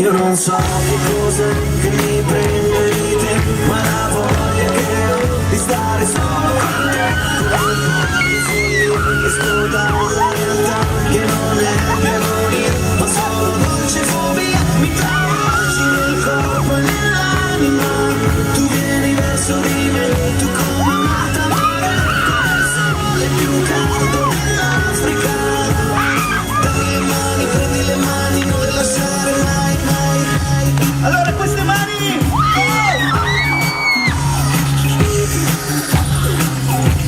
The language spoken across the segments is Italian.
Io non so che cosa che mi prende di te, ma la voglia che ho di stare solo con te. Che sto dalla realtà, che non è più agonia, ma solo dolce fobia. Mi travolgi nel corpo e nell'anima, tu vieni verso di me, tu come un'altra mare, come il sole più caldo dell'Africa. Dammi le mani, prendi le mani, non le lasciare mai, mai. Allora queste mani!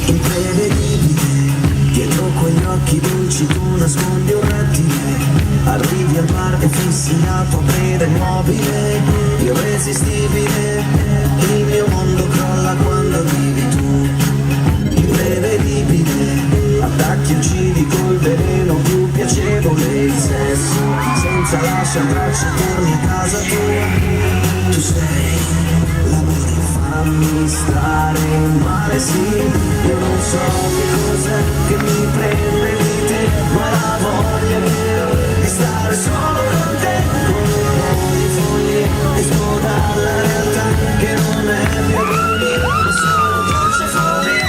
Imprevedibile, dietro quegli occhi dolci tu nascondi un rettile. Arrivi al bar e fissi la tua preda immobile, irresistibile, il mio mondo crolla quando arrivi tu. Imprevedibile, attacchi, uccidi col veleno più piacevole, il sesso senza lasciar tracce, torni a casa tua. Tu sei l'amore, fammi stare male, sì. Io non so che cos'è che mi prende di te, ma la voglia che ho di stare solo con te. Come i fogli esco dalla realtà, che non è più agonia, ma solo dolce fobia.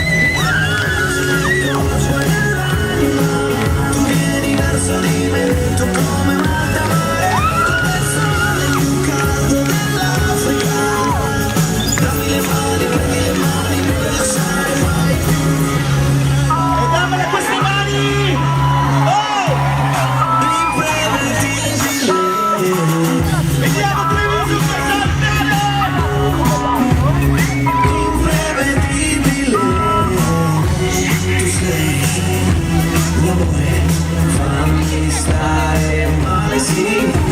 Tu vieni verso di me, tu come un'altra mare, come il sole più caldo dell'Africa. Dammi le mani, prendi le mani, non le lasciare mai. E dammele queste mani! Oh! Imprevedibile. Vediamo television per saltare! Imprevedibile. Tu sei l'amore, fammi stare male, sì.